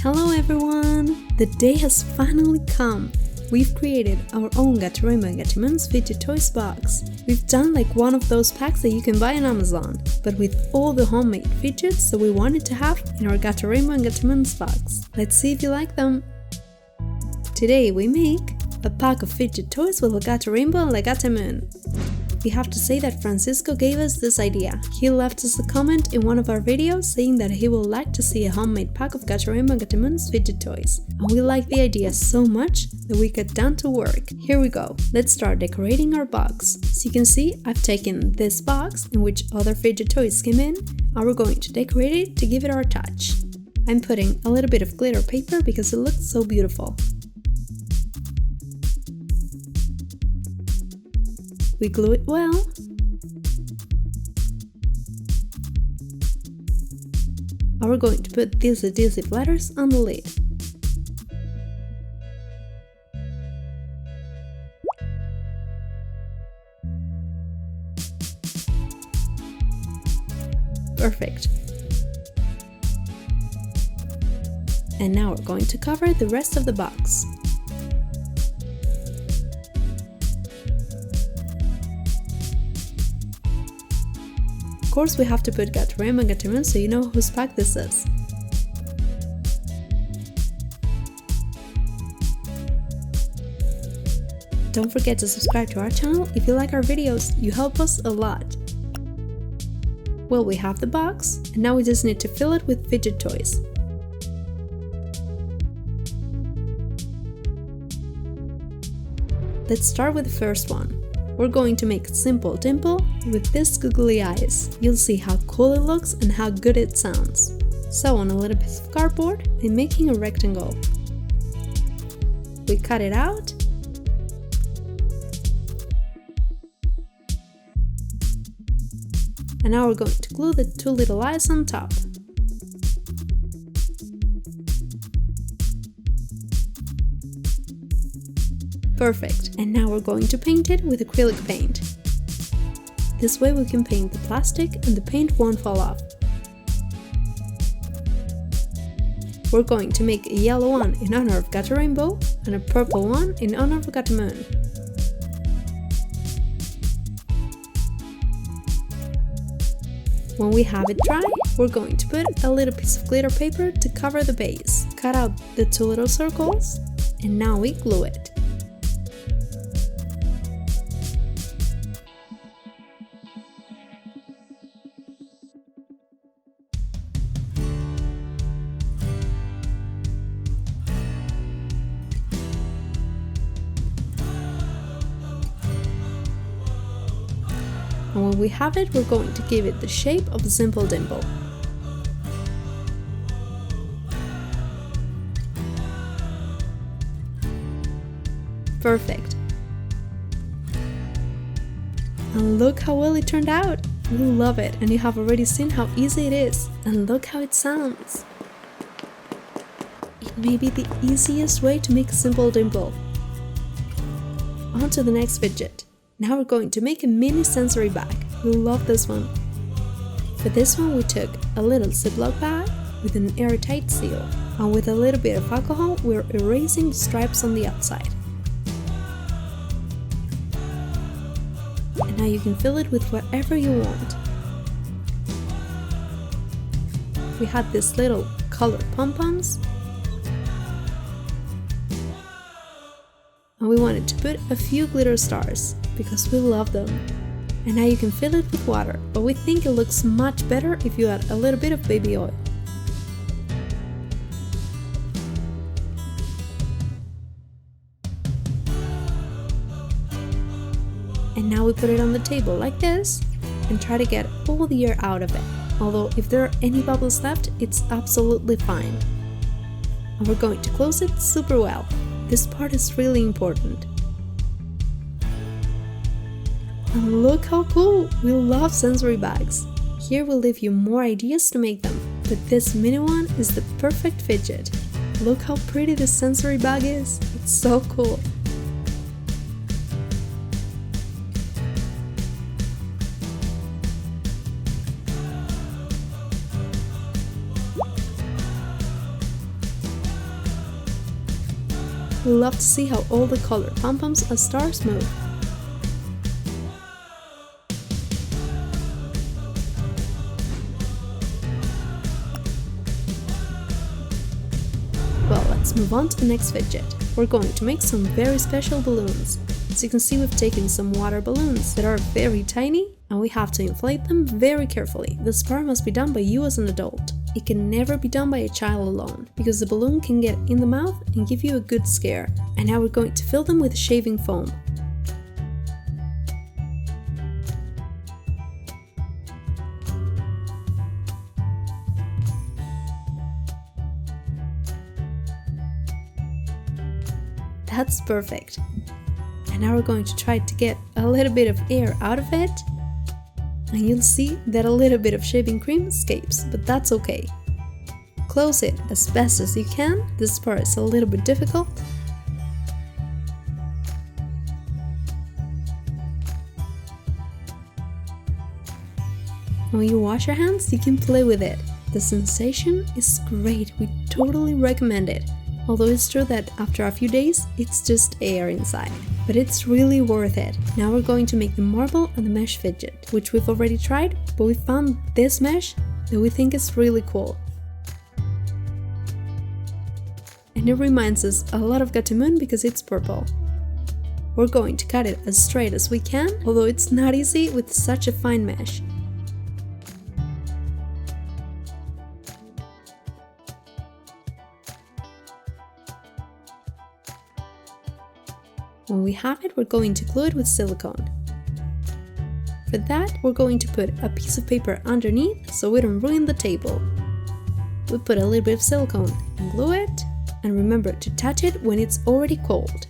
Hello everyone! The day has finally come! We've created our own Gato Rainbow Gata Moon's fidget toys box. We've done like one of those packs that you can buy on Amazon, but with all the homemade fidgets that we wanted to have in our Gato Rainbow Gata Moon's box. Let's see if you like them! Today we make a pack of fidget toys with Gato Rainbow and Gata Moon. We have to say that Francisco gave us this idea. He left us a comment in one of our videos saying that he would like to see a homemade pack of Gato Rainbow Gata Moon's fidget toys. And we liked the idea so much that we got down to work. Here we go. Let's start decorating our box. As you can see, I've taken this box in which other fidget toys came in, and we're going to decorate it to give it our touch. I'm putting a little bit of glitter paper because it looks so beautiful. We glue it well. And we're going to put these adhesive letters on the lid. Perfect. And now we're going to cover the rest of the box. Of course, we have to put Gato Rainbow Gata Moon so you know whose pack this is. Don't forget to subscribe to our channel if you like our videos, you help us a lot. Well, we have the box, and now we just need to fill it with fidget toys. Let's start with the first one. We're going to make a simple dimple with these googly eyes. You'll see how cool it looks and how good it sounds. So on a little piece of cardboard, I'm making a rectangle. We cut it out. And now we're going to glue the two little eyes on top. Perfect, and now we're going to paint it with acrylic paint. This way we can paint the plastic and the paint won't fall off. We're going to make a yellow one in honor of Gato Rainbow and a purple one in honor of Gata Moon. When we have it dry, we're going to put a little piece of glitter paper to cover the base. Cut out the two little circles, and now we glue it. And when we have it, we're going to give it the shape of a simple dimple. Perfect. And look how well it turned out! We love it, and you have already seen how easy it is. And look how it sounds! It may be the easiest way to make a simple dimple. On to the next fidget. Now we're going to make a mini sensory bag. We love this one. For this one we took a little Ziploc bag with an airtight seal, and with a little bit of alcohol we're erasing the stripes on the outside. And now you can fill it with whatever you want. We had these little colored pom-poms, and we wanted to put a few glitter stars because we love them. And now you can fill it with water, but we think it looks much better if you add a little bit of baby oil. And now we put it on the table like this and try to get all the air out of it. Although if there are any bubbles left, it's absolutely fine. And we're going to close it super well. This part is really important. And look how cool! We love sensory bags. Here we'll leave you more ideas to make them, but this mini one is the perfect fidget. Look how pretty this sensory bag is! It's so cool! we love to see how all the colored pom-poms and stars move. Well, let's move on to the next fidget. We're going to make some very special balloons. As you can see, we've taken some water balloons that are very tiny, and we have to inflate them very carefully. This part must be done by you as an adult. It can never be done by a child alone, because the balloon can get in the mouth and give you a good scare. And now we're going to fill them with shaving foam. That's perfect. And now we're going to try to get a little bit of air out of it. And you'll see that a little bit of shaving cream escapes, but that's okay. Close it as best as you can. This part is a little bit difficult. When you wash your hands, you can play with it. The sensation is great, we totally recommend it. Although it's true that after a few days, it's just air inside. But it's really worth it. Now we're going to make the marble and the mesh fidget, which we've already tried, but we found this mesh that we think is really cool. And it reminds us a lot of Gato Moon because it's purple. We're going to cut it as straight as we can, although it's not easy with such a fine mesh. When we have it, we're going to glue it with silicone. For that, we're going to put a piece of paper underneath so we don't ruin the table. We put a little bit of silicone and glue it, and remember to touch it when it's already cold.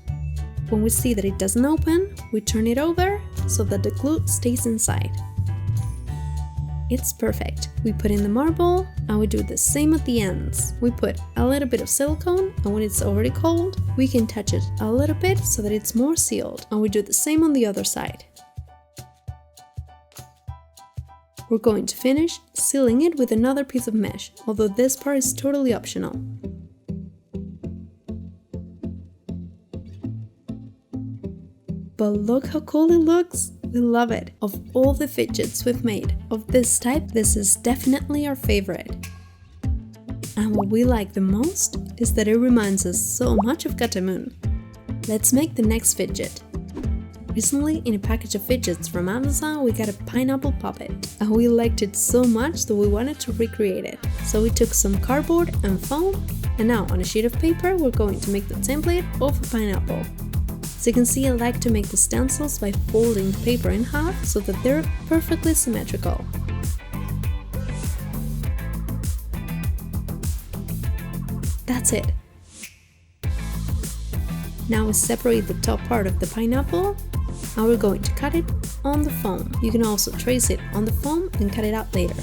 When we see that it doesn't open, we turn it over so that the glue stays inside. It's perfect. We put in the marble and we do the same at the ends. We put a little bit of silicone, and when it's already cold, we can touch it a little bit so that it's more sealed, and we do the same on the other side. We're going to finish sealing it with another piece of mesh, although this part is totally optional. But look how cool it looks! We love it! Of all the fidgets we've made of this type, this is definitely our favorite. And what we like the most is that it reminds us so much of Gato Moon. Let's make the next fidget. Recently, in a package of fidgets from Amazon, we got a pineapple puppet, and we liked it so much that we wanted to recreate it. So we took some cardboard and foam, and now on a sheet of paper we're going to make the template of a pineapple. As you can see, I like to make the stencils by folding the paper in half so that they're perfectly symmetrical. That's it! Now we separate the top part of the pineapple, and we're going to cut it on the foam. You can also trace it on the foam and cut it out later.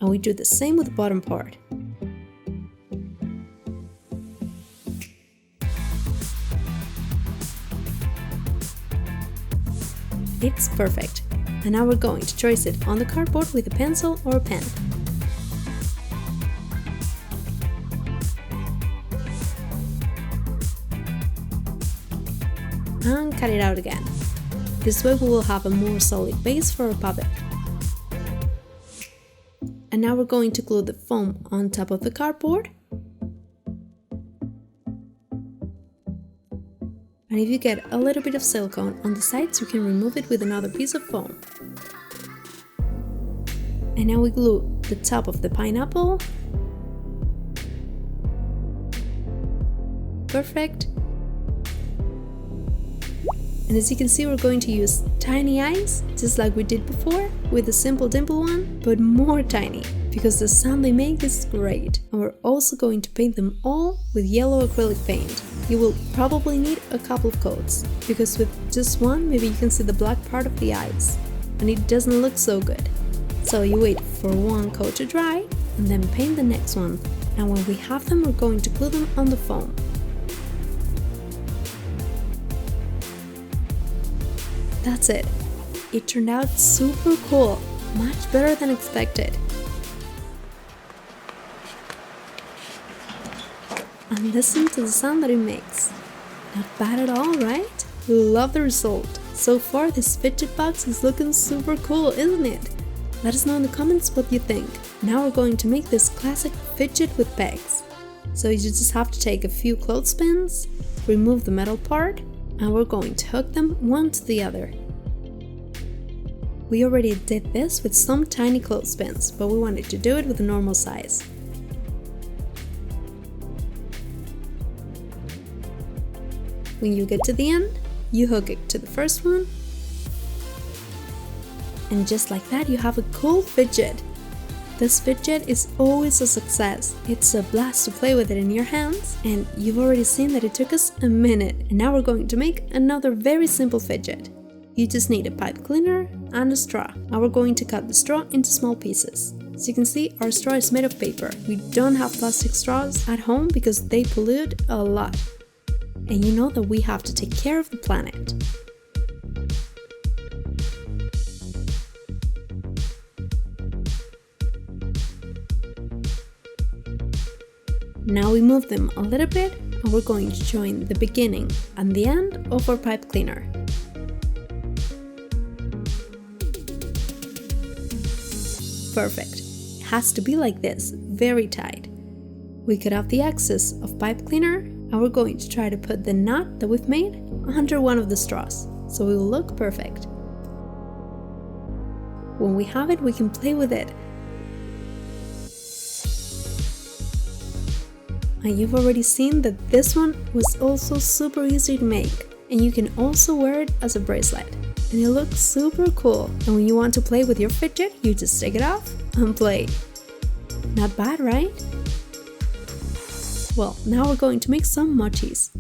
And we do the same with the bottom part. It's perfect! And now we're going to trace it on the cardboard with a pencil or a pen. And cut it out again. This way we will have a more solid base for our puppet. And now we're going to glue the foam on top of the cardboard. And if you get a little bit of silicone on the sides, you can remove it with another piece of foam. And now we glue the top of the pineapple. Perfect. And as you can see, we're going to use tiny eyes, just like we did before, with the simple dimple one, but more tiny, because the sound they make is great. And we're also going to paint them all with yellow acrylic paint. You will probably need a couple of coats, because with just one, maybe you can see the black part of the eyes, and it doesn't look so good. So you wait for one coat to dry, and then paint the next one. And when we have them, we're going to glue them on the foam. That's it! It turned out super cool, much better than expected. and listen to the sound that it makes. Not bad at all, right? We love the result. So far this fidget box is looking super cool, isn't it? Let us know in the comments what you think. Now we're going to make this classic fidget with pegs. So you just have to take a few clothespins, remove the metal part, and we're going to hook them one to the other. We already did this with some tiny clothespins, but we wanted to do it with a normal size. When you get to the end, you hook it to the first one, and just like that you have a cool fidget. This fidget is always a success. It's a blast to play with it in your hands, and you've already seen that it took us a minute. And now we're going to make another very simple fidget. You just need a pipe cleaner and a straw, and we're going to cut the straw into small pieces. As you can see, our straw is made of paper. We don't have plastic straws at home because they pollute a lot. And you know that we have to take care of the planet. Now we move them a little bit, and we're going to join the beginning and the end of our pipe cleaner. Perfect. It has to be like this, very tight. We cut off the excess of pipe cleaner, and we're going to try to put the knot that we've made under one of the straws, so it will look perfect. When we have it, we can play with it. And you've already seen that this one was also super easy to make, and you can also wear it as a bracelet. And it looks super cool, and when you want to play with your fidget, you just take it off and play. Not bad, right? Well, now we're going to make some mochis.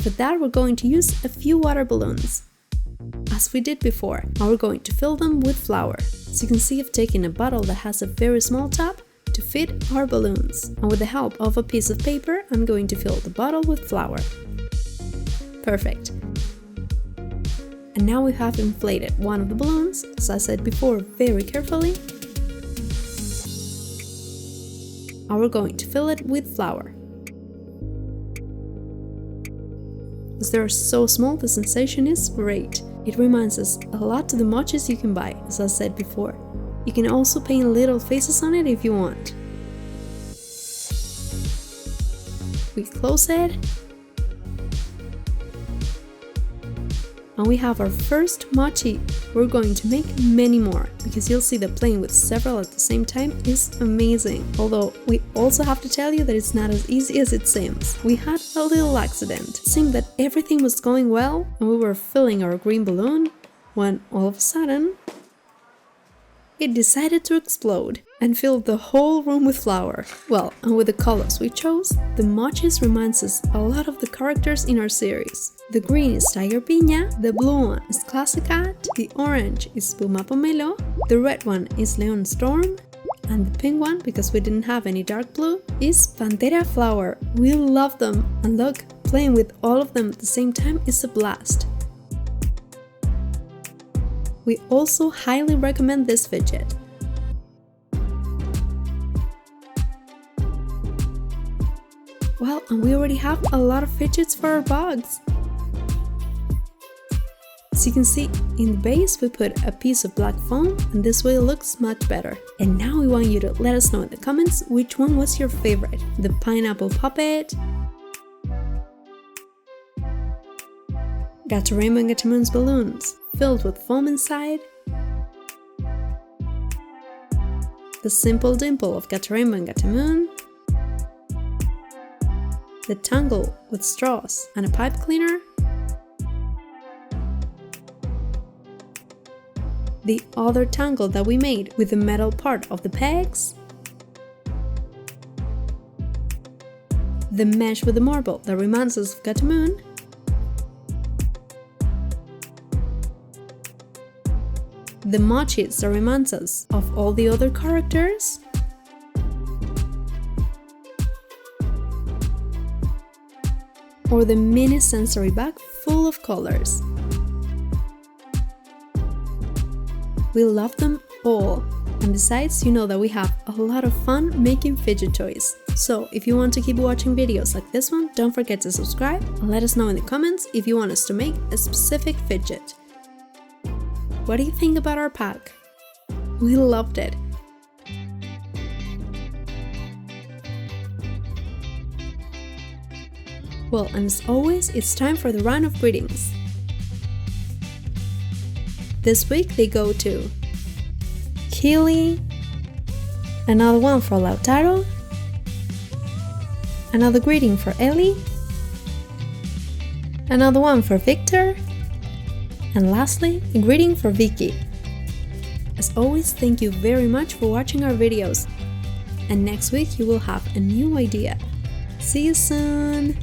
For that we're going to use a few water balloons, as we did before, and we're going to fill them with flour. As you can see, I've taken a bottle that has a very small top to fit our balloons, and with the help of a piece of paper I'm going to fill the bottle with flour. Perfect. And now we have inflated one of the balloons, as I said before, very carefully, and we're going to fill it with flour. As they are so small, the sensation is great. It reminds us a lot to the mochis you can buy, as I said before. You can also paint little faces on it if you want. We close it. And we have our first mochi. We're going to make many more, because you'll see that playing with several at the same time is amazing. Although we also have to tell you that it's not as easy as it seems. We had a little accident. It seemed that everything was going well and we were filling our green balloon when all of a sudden it decided to explode and filled the whole room with flour. Well, and with the colors we chose, the mochis reminds us a lot of the characters in our series. The green is Tiger Piña, the blue one is Classic Cat, the orange is Puma Pomelo, the red one is Leon Storm, and the pink one, because we didn't have any dark blue, is Pantera Flower. We love them, and look, playing with all of them at the same time is a blast. We also highly recommend this fidget. Well, and we already have a lot of fidgets for our box. As you can see, in the base we put a piece of black foam, and this way it looks much better. And now we want you to let us know in the comments which one was your favorite. The pineapple puppet, Gato Rainbow Gata Moon's balloons filled with foam inside, the simple dimple of Gato Rainbow Gata Moon, the tangle with straws and a pipe cleaner, the other tangle that we made with the metal part of the pegs, the mesh with the marble that reminds us of Gata Moon, the mochis that reminds us of all the other characters, or the mini sensory bag full of colors. We love them all, and besides, you know that we have a lot of fun making fidget toys, So if you want to keep watching videos like this one, don't forget to subscribe and let us know in the comments if you want us to make a specific fidget. What do you think about our pack? We loved it! Well, and as always, it's time for the round of greetings. This week they go to Keely, another one for Lautaro, another greeting for Ellie, another one for Victor, and lastly, a greeting for Vicky. As always, thank you very much for watching our videos, and next week you will have a new idea. See you soon!